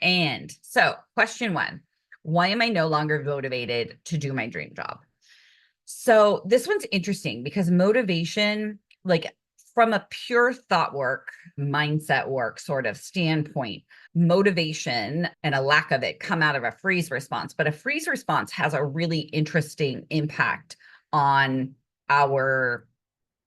And so, question one, why am I no longer motivated to do my dream job? So, this one's interesting because motivation, like from a pure thought work, mindset work sort of standpoint, motivation and a lack of it come out of a freeze response. But a freeze response has a really interesting impact on our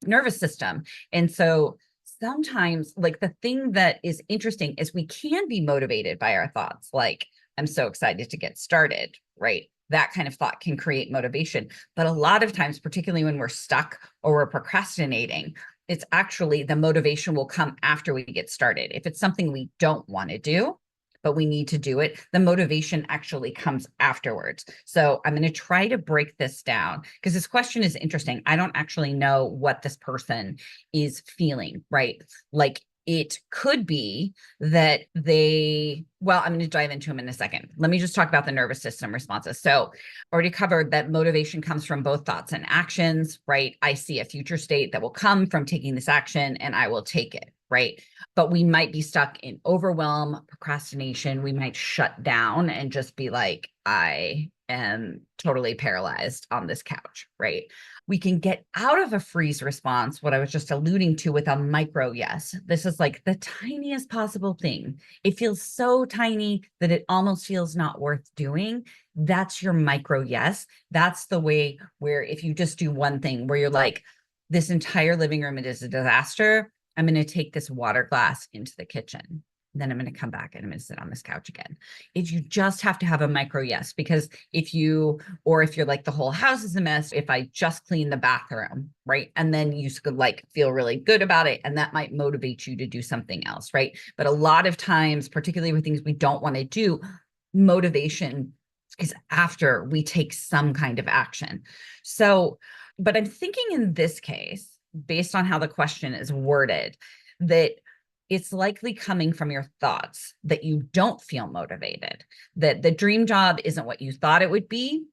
nervous system. And so sometimes, like, the thing that is interesting is we can be motivated by our thoughts. Like, I'm so excited to get started, right? That kind of thought can create motivation. But a lot of times, particularly when we're stuck or we're procrastinating, it's actually the motivation will come after we get started. If it's something we don't want to do, but we need to do it, the motivation actually comes afterwards. So I'm going to try to break this down because this question is interesting. I don't actually know what this person is feeling, right? Like, it could be that well, I'm going to dive into them in a second. Let me just talk about the nervous system responses. So already covered that motivation comes from both thoughts and actions, right? I see a future state that will come from taking this action and I will take it, right? But we might be stuck in overwhelm, procrastination. We might shut down and just be like, I am totally paralyzed on this couch, right? We can get out of a freeze response, what I was just alluding to, with a micro yes. This is like the tiniest possible thing. It feels so tiny that it almost feels not worth doing. That's your micro yes. That's the way where if you just do one thing where you're like, this entire living room is a disaster, I'm going to take this water glass into the kitchen. Then I'm going to come back and I'm going to sit on this couch again. If you just have to have a micro yes, because if you're like, the whole house is a mess, if I just clean the bathroom, right? And then you could like feel really good about it. And that might motivate you to do something else, right? But a lot of times, particularly with things we don't want to do, motivation is after we take some kind of action. So, but I'm thinking in this case, based on how the question is worded, that it's likely coming from your thoughts that you don't feel motivated, that the dream job isn't what you thought it would be,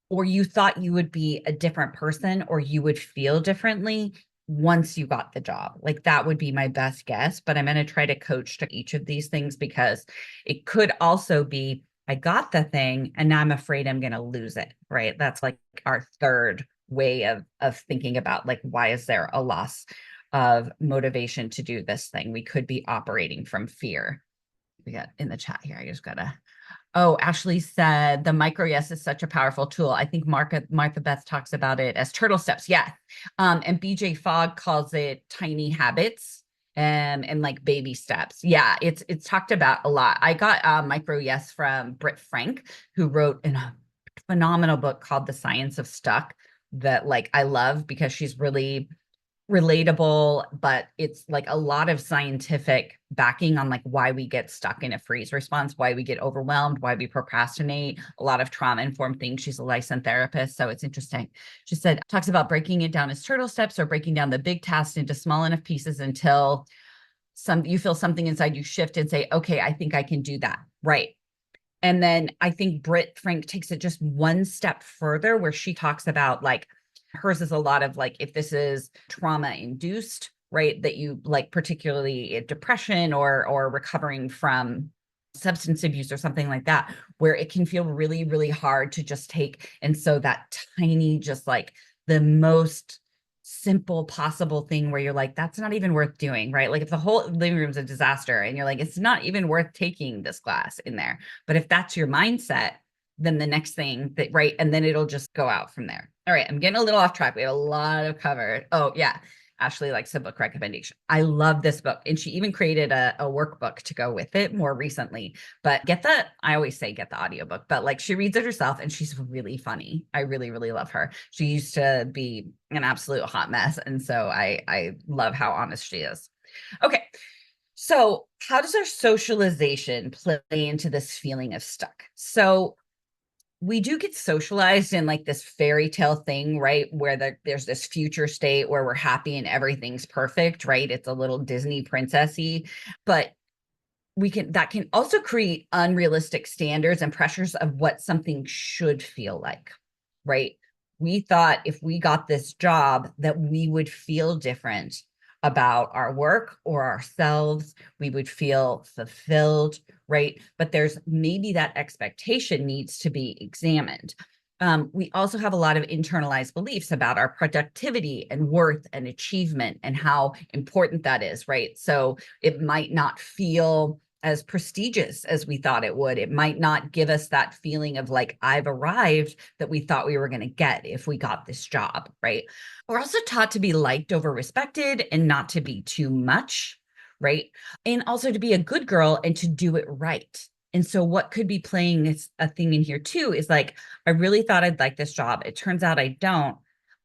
or you thought you would be a different person, or you would feel differently once you got the job. Like, that would be my best guess, but I'm going to try to coach to each of these things because it could also be, I got the thing and now I'm afraid I'm going to lose it, right? That's like our third way of thinking about, like, why is there a loss of motivation to do this thing? We could be operating from fear. We got in the chat here. I just gotta. Oh, Ashley said the micro yes is such a powerful tool. I think Martha Beth talks about it as turtle steps. Yeah. And BJ Fogg calls it tiny habits and like baby steps. Yeah, it's talked about a lot. I got micro yes from Britt Frank, who wrote a phenomenal book called The Science of Stuck that, like, I love because she's really relatable, but it's like a lot of scientific backing on like why we get stuck in a freeze response, why we get overwhelmed, why we procrastinate, a lot of trauma-informed things. She's a licensed therapist, so it's interesting. She said, talks about breaking it down as turtle steps, or breaking down the big task into small enough pieces until you feel something inside you shift and say, okay, I think I can do that. Right. And then I think Britt Frank takes it just one step further, where she talks about, like, hers is a lot of like, if this is trauma induced, right, that you like, particularly depression or recovering from substance abuse or something like that, where it can feel really, really hard to just take. And so that tiny, just like the most simple possible thing where you're like, that's not even worth doing, right? Like, if the whole living room's a disaster and you're like, it's not even worth taking this glass in there. But if that's your mindset, then the next thing that, right, and then it'll just go out from there. All right, I'm getting a little off track. We have a lot of covered. Oh yeah, Ashley likes a book recommendation. I love this book, and she even created a workbook to go with it more recently. But I always say get the audiobook, but like, she reads it herself and she's really funny. I really, really love her. She used to be an absolute hot mess, and so I love how honest she is. Okay, so how does our socialization play into this feeling of stuck? So we do get socialized in like this fairy tale thing, right? Where there's this future state where we're happy and everything's perfect, right? It's a little Disney princessy, but that can also create unrealistic standards and pressures of what something should feel like, right? We thought if we got this job that we would feel different. about our work or ourselves. We would feel fulfilled, right? But there's maybe that expectation needs to be examined. We also have a lot of internalized beliefs about our productivity and worth and achievement and how important that is, right? So it might not feel as prestigious as we thought it would. It might not give us that feeling of like, I've arrived that we thought we were going to get if we got this job, right? We're also taught to be liked over respected and not to be too much, right? And also to be a good girl and to do it right. And so what could be playing is a thing in here too is like, I really thought I'd like this job. It turns out I don't.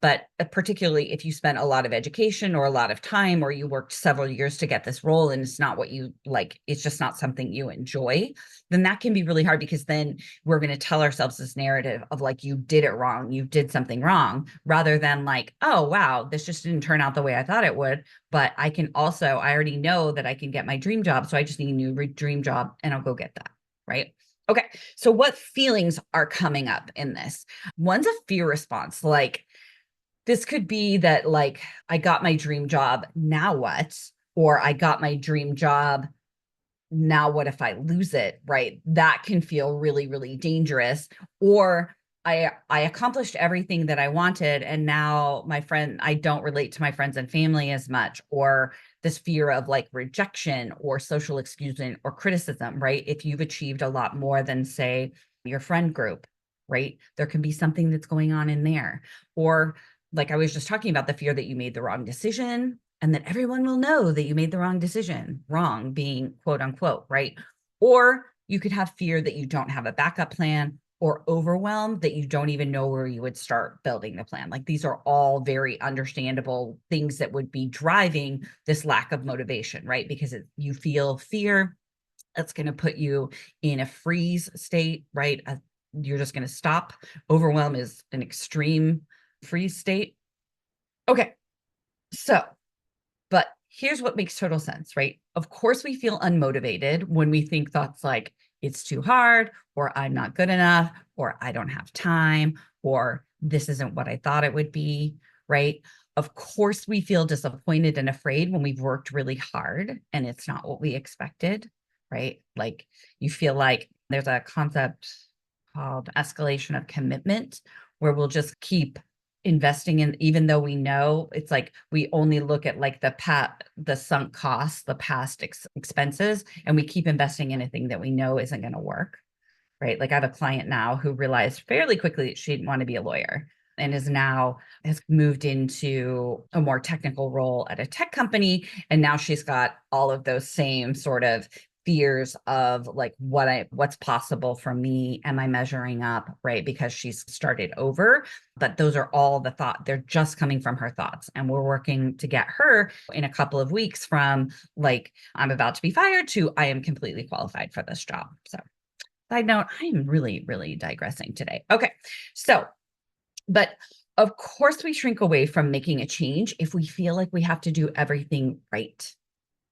But particularly if you spent a lot of education or a lot of time, or you worked several years to get this role and it's not what you like, it's just not something you enjoy, then that can be really hard, because then we're going to tell ourselves this narrative of like, you did it wrong, you did something wrong, rather than like, oh, wow, this just didn't turn out the way I thought it would. But I already know that I can get my dream job. So I just need a new dream job and I'll go get that. Right. Okay. So what feelings are coming up in this? One's a fear response. Like, this could be that like, I got my dream job, now what? Or I got my dream job, now what if I lose it, right? That can feel really, really dangerous. Or I accomplished everything that I wanted, and now I don't relate to my friends and family as much. Or this fear of like rejection or social exclusion or criticism, right? If you've achieved a lot more than, say, your friend group, right? There can be something that's going on in there. Or like I was just talking about, the fear that you made the wrong decision and that everyone will know that you made the wrong decision, wrong being quote unquote, right? Or you could have fear that you don't have a backup plan, or overwhelm that you don't even know where you would start building the plan. Like, these are all very understandable things that would be driving this lack of motivation, right? Because you feel fear, that's going to put you in a freeze state, right? You're just going to stop. Overwhelm is an extreme freeze state. Okay, so, but here's what makes total sense, right? Of course, we feel unmotivated when we think thoughts like, it's too hard, or I'm not good enough, or I don't have time, or this isn't what I thought it would be, right? Of course, we feel disappointed and afraid when we've worked really hard and it's not what we expected, right? Like, you feel like there's a concept called escalation of commitment, where we'll just keep investing in, even though we know, it's like we only look at like the sunk costs, the past expenses, and we keep investing in a thing that we know isn't going to work, right? Like, I have a client now who realized fairly quickly that she didn't want to be a lawyer, and has moved into a more technical role at a tech company. And now she's got all of those same sort of fears of like, what's possible for me, am I measuring up, right? Because she's started over. But those are all they're just coming from her thoughts, and we're working to get her in a couple of weeks from like, I'm about to be fired, to I am completely qualified for this job. So, side note, I'm really, really digressing today. Okay. So, but of course, we shrink away from making a change if we feel like we have to do everything right,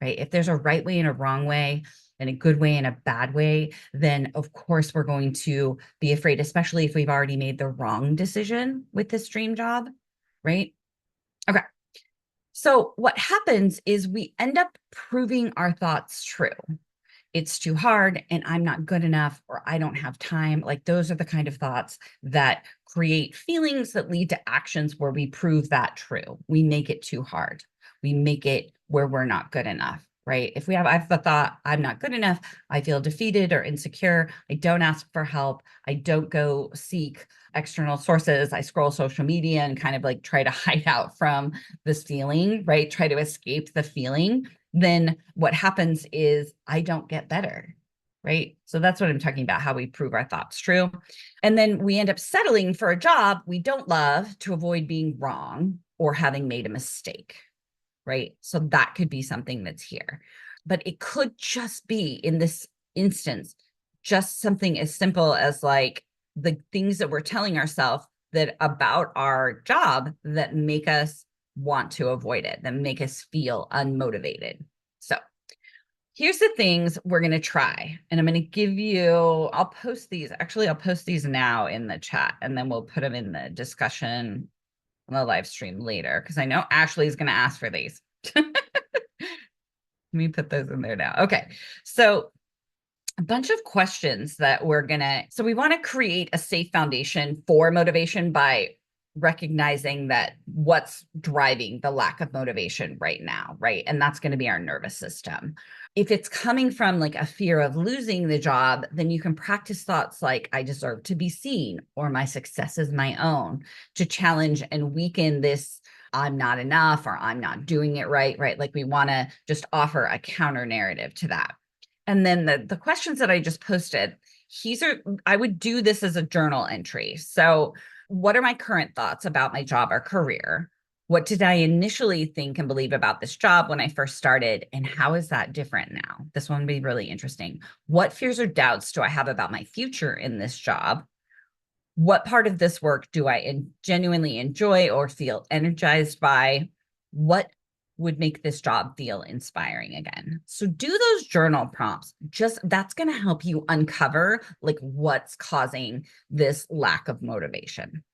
right? If there's a right way and a wrong way, and a good way and a bad way, then of course we're going to be afraid, especially if we've already made the wrong decision with this dream job, right? Okay. So what happens is we end up proving our thoughts true. It's too hard, and I'm not good enough, or I don't have time. Like, those are the kind of thoughts that create feelings that lead to actions where we prove that true. We make it too hard. We make it where we're not good enough, right? I've the thought, I'm not good enough, I feel defeated or insecure, I don't ask for help, I don't go seek external sources, I scroll social media and kind of like try to hide out from this feeling, right? Try to escape the feeling. Then what happens is I don't get better, right? So that's what I'm talking about, how we prove our thoughts true. And then we end up settling for a job we don't love to avoid being wrong or having made a mistake, right? So that could be something that's here. But it could just be, in this instance, just something as simple as like the things that we're telling ourselves that about our job that make us want to avoid it, that make us feel unmotivated. So here's the things we're going to try. And I'm going to give you, I'll post these now in the chat, and then we'll put them in the discussion on the live stream later, because I know Ashley's going to ask for these. Let me put those in there now. Okay. So a bunch of questions that so we want to create a safe foundation for motivation by recognizing that what's driving the lack of motivation right now, right? And that's going to be our nervous system. If it's coming from like a fear of losing the job, then you can practice thoughts like, I deserve to be seen, or my success is my own, to challenge and weaken this I'm not enough or I'm not doing it right, right? Like we want to just offer a counter narrative to that. And then the questions that I just posted, I would do this as a journal entry. So, what are my current thoughts about my job or career? What did I initially think and believe about this job when I first started? And how is that different now? This one would be really interesting. What fears or doubts do I have about my future in this job? What part of this work do I genuinely enjoy or feel energized by? What would make this job feel inspiring again? So do those journal prompts. Just that's going to help you uncover like what's causing this lack of motivation.